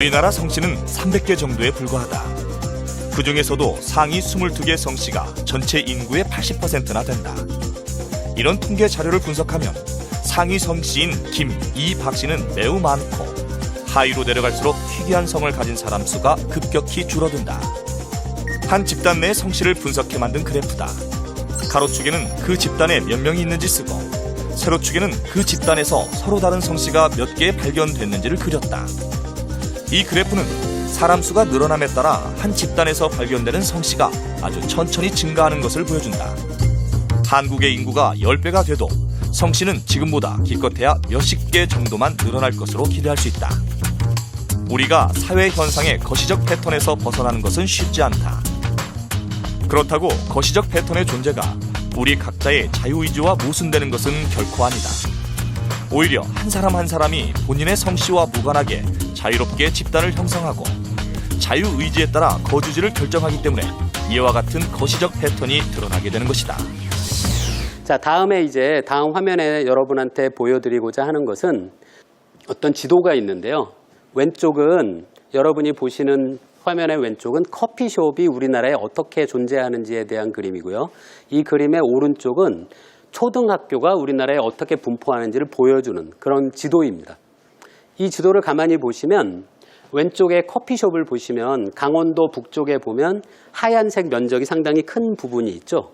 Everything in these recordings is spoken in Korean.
우리나라 성씨는 300개 정도에 불과하다. 그 중에서도 상위 22개 성씨가 전체 인구의 80%나 된다. 이런 통계 자료를 분석하면 상위 성씨인 김, 이, 박 씨는 매우 많고 하위로 내려갈수록 희귀한 성을 가진 사람 수가 급격히 줄어든다. 한 집단 내 성씨를 분석해 만든 그래프다. 가로축에는 그 집단에 몇 명이 있는지 쓰고 세로축에는 그 집단에서 서로 다른 성씨가 몇 개 발견됐는지를 그렸다. 이 그래프는 사람 수가 늘어남에 따라 한 집단에서 발견되는 성씨가 아주 천천히 증가하는 것을 보여준다. 한국의 인구가 10배가 돼도 성씨는 지금보다 기껏해야 몇십 개 정도만 늘어날 것으로 기대할 수 있다. 우리가 사회 현상의 거시적 패턴에서 벗어나는 것은 쉽지 않다. 그렇다고 거시적 패턴의 존재가 우리 각자의 자유의지와 모순되는 것은 결코 아니다. 오히려 한 사람 한 사람이 본인의 성씨와 무관하게 자유롭게 집단을 형성하고 자유의지에 따라 거주지를 결정하기 때문에 이와 같은 거시적 패턴이 드러나게 되는 것이다. 자, 다음에 이제 다음 화면에 여러분한테 보여드리고자 하는 것은 어떤 지도가 있는데요. 왼쪽은 여러분이 보시는 화면의 왼쪽은 커피숍이 우리나라에 어떻게 존재하는지에 대한 그림이고요. 이 그림의 오른쪽은 초등학교가 우리나라에 어떻게 분포하는지를 보여주는 그런 지도입니다. 이 지도를 가만히 보시면 왼쪽에 커피숍을 보시면 강원도 북쪽에 보면 하얀색 면적이 상당히 큰 부분이 있죠.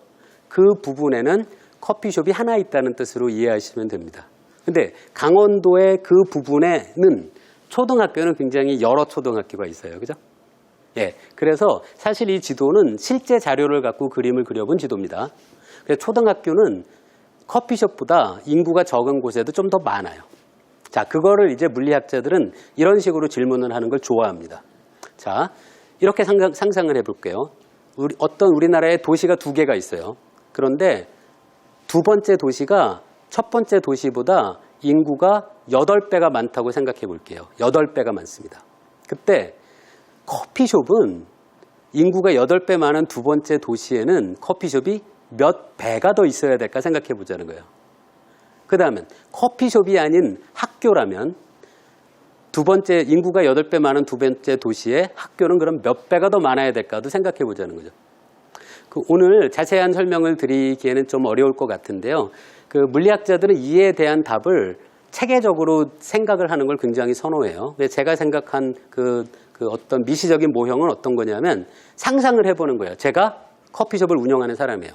그 부분에는 커피숍이 하나 있다는 뜻으로 이해하시면 됩니다. 근데 강원도의 그 부분에는 초등학교는 굉장히 여러 초등학교가 있어요. 그죠? 예. 그래서 사실 이 지도는 실제 자료를 갖고 그림을 그려본 지도입니다. 그래서 초등학교는 커피숍보다 인구가 적은 곳에도 좀 더 많아요. 자, 그거를 이제 물리학자들은 이런 식으로 질문을 하는 걸 좋아합니다. 자, 이렇게 상상을 해볼게요. 어떤 우리나라에 도시가 두 개가 있어요. 그런데 두 번째 도시가 첫 번째 도시보다 인구가 8배가 많다고 생각해 볼게요. 8배가 많습니다. 그때 커피숍은 인구가 8배 많은 두 번째 도시에는 커피숍이 몇 배가 더 있어야 될까 생각해 보자는 거예요. 그 다음엔 커피숍이 아닌 학교라면 두 번째 인구가 8배 많은 두 번째 도시에 학교는 그럼 몇 배가 더 많아야 될까도 생각해 보자는 거죠. 오늘 자세한 설명을 드리기에는 좀 어려울 것 같은데요. 그 물리학자들은 이에 대한 답을 체계적으로 생각을 하는 걸 굉장히 선호해요. 근데 제가 생각한 그 어떤 미시적인 모형은 어떤 거냐면 상상을 해보는 거예요. 제가 커피숍을 운영하는 사람이에요.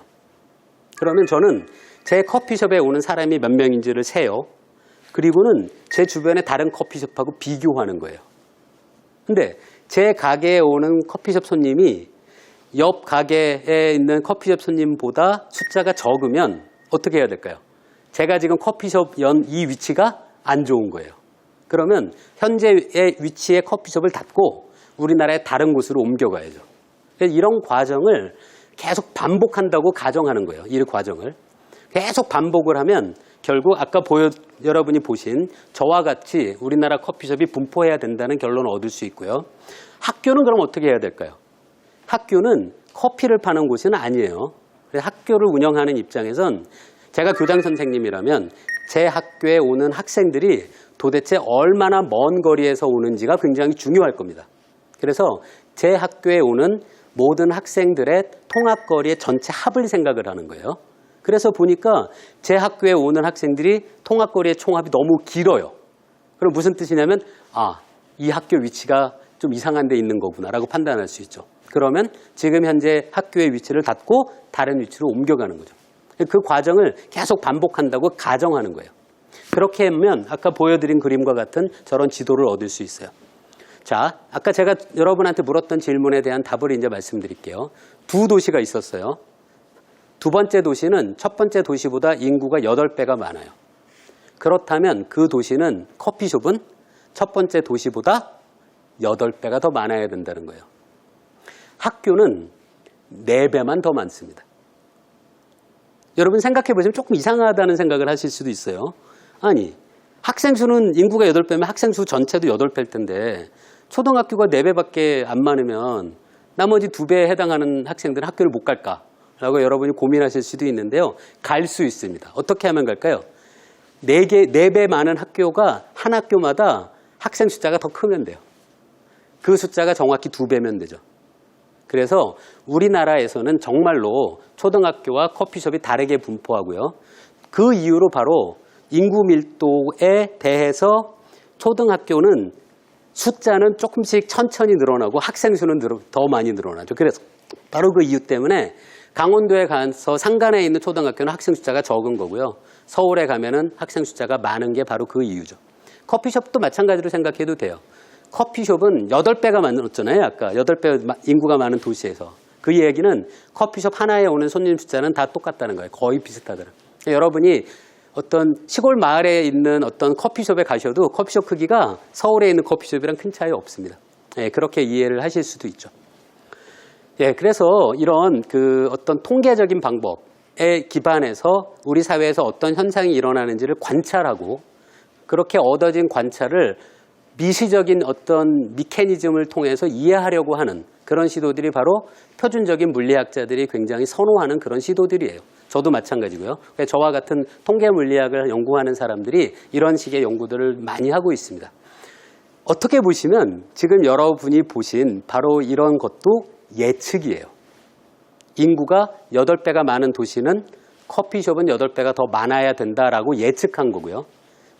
그러면 저는 제 커피숍에 오는 사람이 몇 명인지를 세요. 그리고는 제 주변의 다른 커피숍하고 비교하는 거예요. 근데 제 가게에 오는 커피숍 손님이 옆 가게에 있는 커피숍 손님보다 숫자가 적으면 어떻게 해야 될까요? 제가 지금 커피숍 이 위치가 안 좋은 거예요. 그러면 현재의 위치의 커피숍을 닫고 우리나라의 다른 곳으로 옮겨가야죠. 이런 과정을 계속 반복한다고 가정하는 거예요. 이 과정을. 계속 반복을 하면 결국 아까 여러분이 보신 저와 같이 우리나라 커피숍이 분포해야 된다는 결론을 얻을 수 있고요. 학교는 그럼 어떻게 해야 될까요? 학교는 커피를 파는 곳은 아니에요. 학교를 운영하는 입장에선 제가 교장 선생님이라면 제 학교에 오는 학생들이 도대체 얼마나 먼 거리에서 오는지가 굉장히 중요할 겁니다. 그래서 제 학교에 오는 모든 학생들의 통합거리의 전체 합을 생각을 하는 거예요. 그래서 보니까 제 학교에 오는 학생들이 통합거리의 총합이 너무 길어요. 그럼 무슨 뜻이냐면 이 학교 위치가 좀 이상한 데 있는 거구나라고 판단할 수 있죠. 그러면 지금 현재 학교의 위치를 닫고 다른 위치로 옮겨가는 거죠. 그 과정을 계속 반복한다고 가정하는 거예요. 그렇게 하면 아까 보여드린 그림과 같은 저런 지도를 얻을 수 있어요. 자, 아까 제가 여러분한테 물었던 질문에 대한 답을 이제 말씀드릴게요. 두 도시가 있었어요. 두 번째 도시는 첫 번째 도시보다 인구가 8배가 많아요. 그렇다면 그 도시는 커피숍은 첫 번째 도시보다 8배가 더 많아야 된다는 거예요. 학교는 4배만 더 많습니다. 여러분 생각해 보시면 조금 이상하다는 생각을 하실 수도 있어요. 아니, 학생 수는 인구가 8배면 학생 수 전체도 8배일 텐데 초등학교가 4배밖에 안 많으면 나머지 2배에 해당하는 학생들은 학교를 못 갈까? 라고 여러분이 고민하실 수도 있는데요. 갈 수 있습니다. 어떻게 하면 갈까요? 4배 많은 학교가 한 학교마다 학생 숫자가 더 크면 돼요. 그 숫자가 정확히 2배면 되죠. 그래서 우리나라에서는 정말로 초등학교와 커피숍이 다르게 분포하고요. 그 이유로 바로 인구 밀도에 대해서 초등학교는 숫자는 조금씩 천천히 늘어나고 학생 수는 더 많이 늘어나죠. 그래서 바로 그 이유 때문에 강원도에 가서 산간에 있는 초등학교는 학생 숫자가 적은 거고요. 서울에 가면은 학생 숫자가 많은 게 바로 그 이유죠. 커피숍도 마찬가지로 생각해도 돼요. 커피숍은 8배가 많았잖아요. 아까 8배 인구가 많은 도시에서. 그 얘기는 커피숍 하나에 오는 손님 숫자는 다 똑같다는 거예요. 거의 비슷하더라. 여러분이 어떤 시골 마을에 있는 어떤 커피숍에 가셔도 커피숍 크기가 서울에 있는 커피숍이랑 큰 차이 없습니다. 예, 그렇게 이해를 하실 수도 있죠. 예, 그래서 이런 그 어떤 통계적인 방법에 기반해서 우리 사회에서 어떤 현상이 일어나는지를 관찰하고 그렇게 얻어진 관찰을 미시적인 어떤 미케니즘을 통해서 이해하려고 하는 그런 시도들이 바로 표준적인 물리학자들이 굉장히 선호하는 그런 시도들이에요. 저도 마찬가지고요. 저와 같은 통계 물리학을 연구하는 사람들이 이런 식의 연구들을 많이 하고 있습니다. 어떻게 보시면 지금 여러분이 보신 바로 이런 것도 예측이에요. 인구가 8배가 많은 도시는 커피숍은 8배가 더 많아야 된다라고 예측한 거고요.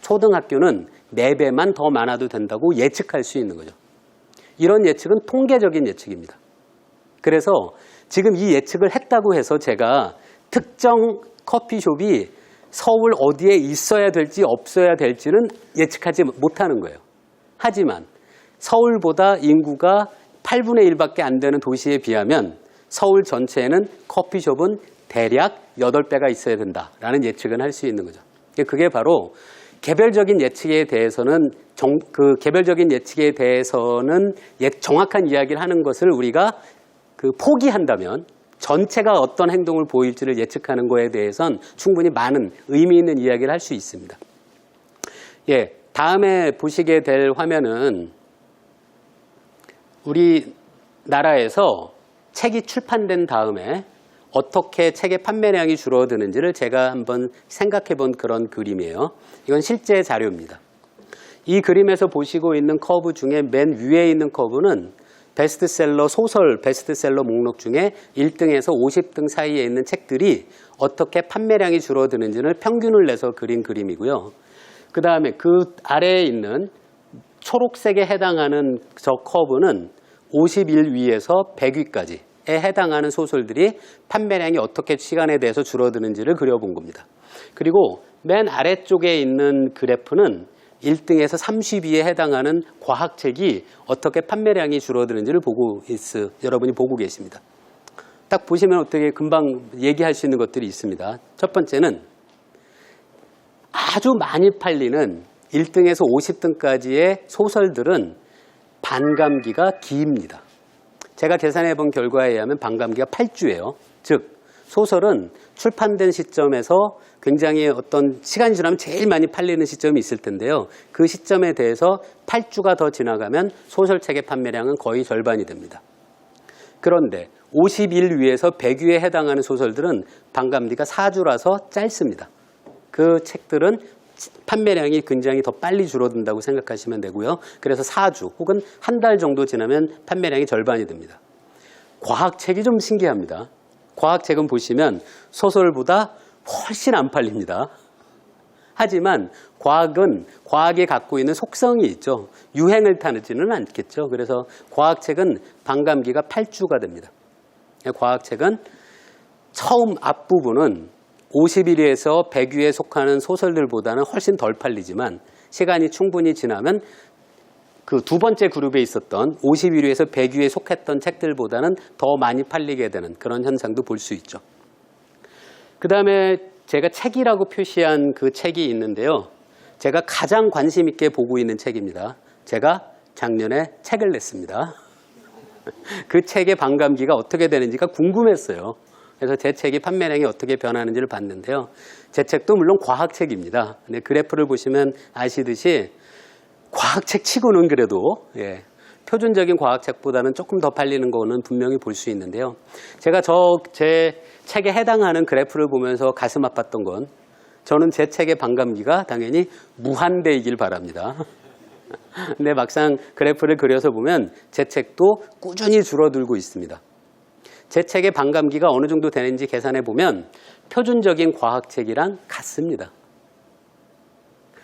초등학교는 4배만 더 많아도 된다고 예측할 수 있는 거죠. 이런 예측은 통계적인 예측입니다. 그래서 지금 이 예측을 했다고 해서 제가 특정 커피숍이 서울 어디에 있어야 될지 없어야 될지는 예측하지 못하는 거예요. 하지만 서울보다 인구가 8분의 1밖에 안 되는 도시에 비하면 서울 전체에는 커피숍은 대략 8배가 있어야 된다라는 예측은 할 수 있는 거죠. 그게 바로 개별적인 예측에 대해서는 정확한 이야기를 하는 것을 우리가 포기한다면 전체가 어떤 행동을 보일지를 예측하는 거에 대해선 충분히 많은 의미 있는 이야기를 할 수 있습니다. 예, 다음에 보시게 될 화면은 우리나라에서 책이 출판된 다음에 어떻게 책의 판매량이 줄어드는지를 제가 한번 생각해 본 그런 그림이에요. 이건 실제 자료입니다. 이 그림에서 보시고 있는 커브 중에 맨 위에 있는 커브는 베스트셀러 소설 베스트셀러 목록 중에 1등에서 50등 사이에 있는 책들이 어떻게 판매량이 줄어드는지를 평균을 내서 그린 그림이고요. 그 다음에 그 아래에 있는 초록색에 해당하는 저 커브는 51위에서 100위까지에 해당하는 소설들이 판매량이 어떻게 시간에 대해서 줄어드는지를 그려본 겁니다. 그리고 맨 아래쪽에 있는 그래프는 1등에서 30위에 해당하는 과학책이 어떻게 판매량이 줄어드는지를 여러분이 보고 계십니다. 딱 보시면 어떻게 금방 얘기할 수 있는 것들이 있습니다. 첫 번째는 아주 많이 팔리는 1등에서 50등까지의 소설들은 반감기가 깁니다. 제가 계산해 본 결과에 의하면 반감기가 8주예요. 즉 소설은 출판된 시점에서 굉장히 어떤 시간이 지나면 제일 많이 팔리는 시점이 있을 텐데요. 그 시점에 대해서 8주가 더 지나가면 소설책의 판매량은 거의 절반이 됩니다. 그런데 51위에서 100위에 해당하는 소설들은 반감기가 4주라서 짧습니다. 그 책들은 판매량이 굉장히 더 빨리 줄어든다고 생각하시면 되고요. 그래서 4주 혹은 한 달 정도 지나면 판매량이 절반이 됩니다. 과학책이 좀 신기합니다. 과학책은 보시면 소설보다 훨씬 안 팔립니다. 하지만 과학이 갖고 있는 속성이 있죠. 유행을 타지는 않겠죠. 그래서 과학책은 반감기가 8주가 됩니다. 과학책은 처음 앞부분은 51위에서 100위에 속하는 소설들보다는 훨씬 덜 팔리지만 시간이 충분히 지나면 그 두 번째 그룹에 있었던 51위에서 100위에 속했던 책들보다는 더 많이 팔리게 되는 그런 현상도 볼 수 있죠. 그 다음에 제가 책이라고 표시한 그 책이 있는데요. 제가 가장 관심 있게 보고 있는 책입니다. 제가 작년에 책을 냈습니다. 그 책의 반감기가 어떻게 되는지가 궁금했어요. 그래서 제 책이 판매량이 어떻게 변하는지를 봤는데요. 제 책도 물론 과학책입니다. 근데 그래프를 보시면 아시듯이 과학책 치고는 그래도 표준적인 과학책보다는 조금 더 팔리는 거는 분명히 볼 수 있는데요. 제가 제 책에 해당하는 그래프를 보면서 가슴 아팠던 건 저는 제 책의 반감기가 당연히 무한대이길 바랍니다. 근데 막상 그래프를 그려서 보면 재책도 꾸준히 줄어들고 있습니다. 재책의 반감기가 어느 정도 되는지 계산해 보면 표준적인 과학책이랑 같습니다.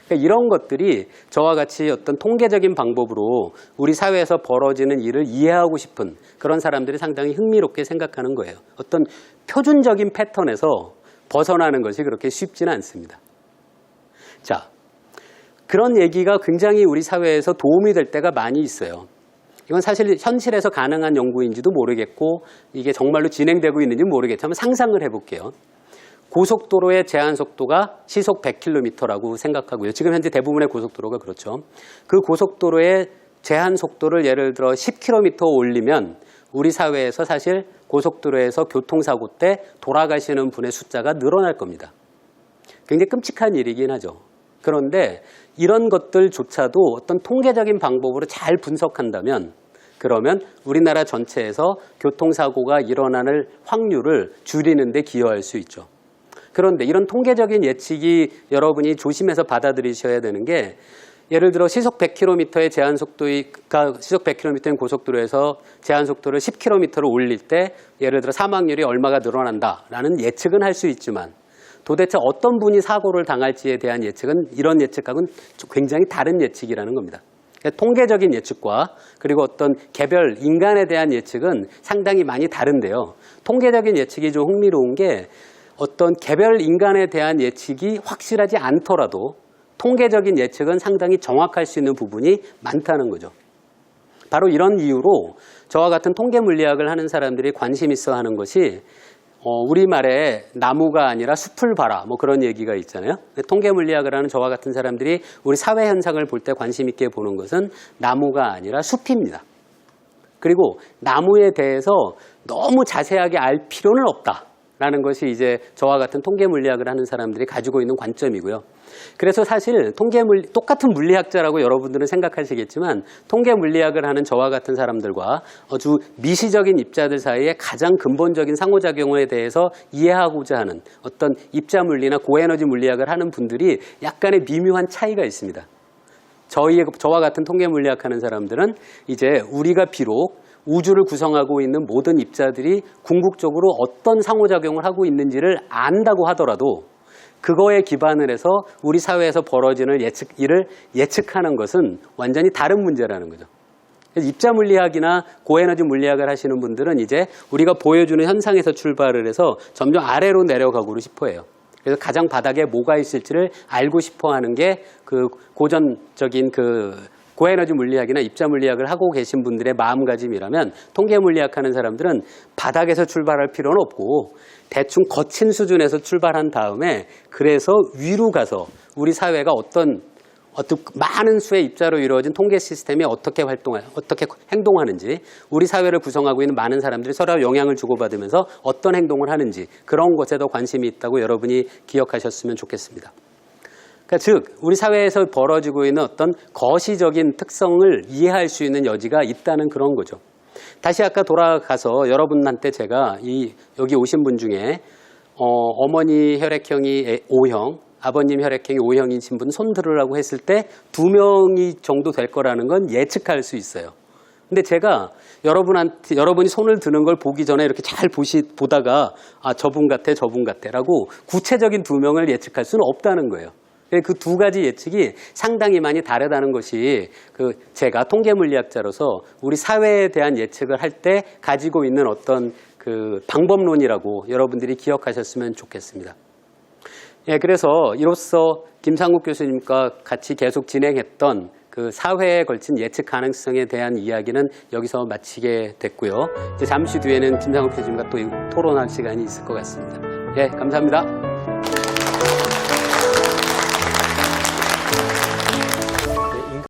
그러니까 이런 것들이 저와 같이 어떤 통계적인 방법으로 우리 사회에서 벌어지는 일을 이해하고 싶은 그런 사람들이 상당히 흥미롭게 생각하는 거예요. 어떤 표준적인 패턴에서 벗어나는 것이 그렇게 쉽지는 않습니다. 자, 그런 얘기가 굉장히 우리 사회에서 도움이 될 때가 많이 있어요. 이건 사실 현실에서 가능한 연구인지도 모르겠고 이게 정말로 진행되고 있는지 모르겠지만 상상을 해볼게요. 고속도로의 제한 속도가 시속 100km라고 생각하고요. 지금 현재 대부분의 고속도로가 그렇죠. 그 고속도로의 제한 속도를 예를 들어 10km 올리면 우리 사회에서 사실 고속도로에서 교통사고 때 돌아가시는 분의 숫자가 늘어날 겁니다. 굉장히 끔찍한 일이긴 하죠. 그런데 이런 것들조차도 어떤 통계적인 방법으로 잘 분석한다면 그러면 우리나라 전체에서 교통사고가 일어나는 확률을 줄이는 데 기여할 수 있죠. 그런데 이런 통계적인 예측이 여러분이 조심해서 받아들이셔야 되는 게 예를 들어 시속 100km의 제한속도가 시속 100km인 고속도로에서 제한속도를 10km로 올릴 때 예를 들어 사망률이 얼마가 늘어난다라는 예측은 할 수 있지만 도대체 어떤 분이 사고를 당할지에 대한 예측은 이런 예측하고는 굉장히 다른 예측이라는 겁니다. 그러니까 통계적인 예측과 그리고 어떤 개별 인간에 대한 예측은 상당히 많이 다른데요. 통계적인 예측이 좀 흥미로운 게 어떤 개별 인간에 대한 예측이 확실하지 않더라도 통계적인 예측은 상당히 정확할 수 있는 부분이 많다는 거죠. 바로 이런 이유로 저와 같은 통계 물리학을 하는 사람들이 관심 있어 하는 것이 우리말에 나무가 아니라 숲을 봐라 뭐 그런 얘기가 있잖아요. 통계 물리학을 하는 저와 같은 사람들이 우리 사회 현상을 볼 때 관심 있게 보는 것은 나무가 아니라 숲입니다. 그리고 나무에 대해서 너무 자세하게 알 필요는 없다라는 것이 이제 저와 같은 통계 물리학을 하는 사람들이 가지고 있는 관점이고요. 그래서 사실 똑같은 물리학자라고 여러분들은 생각하시겠지만 통계 물리학을 하는 저와 같은 사람들과 아주 미시적인 입자들 사이에 가장 근본적인 상호작용에 대해서 이해하고자 하는 어떤 입자물리나 고에너지 물리학을 하는 분들이 약간의 미묘한 차이가 있습니다. 저와 같은 통계 물리학 하는 사람들은 이제 우리가 비록 우주를 구성하고 있는 모든 입자들이 궁극적으로 어떤 상호작용을 하고 있는지를 안다고 하더라도 그거에 기반을 해서 우리 사회에서 벌어지는 일을 예측하는 것은 완전히 다른 문제라는 거죠. 그래서 입자 물리학이나 고에너지 물리학을 하시는 분들은 이제 우리가 보여주는 현상에서 출발을 해서 점점 아래로 내려가고 싶어 해요. 그래서 가장 바닥에 뭐가 있을지를 알고 싶어 하는 게 그 고전적인 고에너지 물리학이나 입자 물리학을 하고 계신 분들의 마음가짐이라면 통계 물리학 하는 사람들은 바닥에서 출발할 필요는 없고 대충 거친 수준에서 출발한 다음에 그래서 위로 가서 우리 사회가 어떤 많은 수의 입자로 이루어진 통계 시스템이 어떻게 행동하는지 우리 사회를 구성하고 있는 많은 사람들이 서로 영향을 주고받으면서 어떤 행동을 하는지 그런 것에 더 관심이 있다고 여러분이 기억하셨으면 좋겠습니다. 그러니까 즉 우리 사회에서 벌어지고 있는 어떤 거시적인 특성을 이해할 수 있는 여지가 있다는 그런 거죠. 다시 아까 돌아가서 여러분한테 제가 여기 오신 분 중에 어머니 혈액형이 O형, 아버님 혈액형이 O형이신 분 손 들으라고 했을 때 2명이 정도 될 거라는 건 예측할 수 있어요. 근데 제가 여러분이 손을 드는 걸 보기 전에 이렇게 잘 보다가 저분 같아라고 구체적인 2명을 예측할 수는 없다는 거예요. 그 두 가지 예측이 상당히 많이 다르다는 것이 제가 통계 물리학자로서 우리 사회에 대한 예측을 할 때 가지고 있는 어떤 방법론이라고 여러분들이 기억하셨으면 좋겠습니다. 예, 그래서 이로써 김상국 교수님과 같이 계속 진행했던 사회에 걸친 예측 가능성에 대한 이야기는 여기서 마치게 됐고요. 이제 잠시 뒤에는 김상국 교수님과 또 토론할 시간이 있을 것 같습니다. 예, 감사합니다.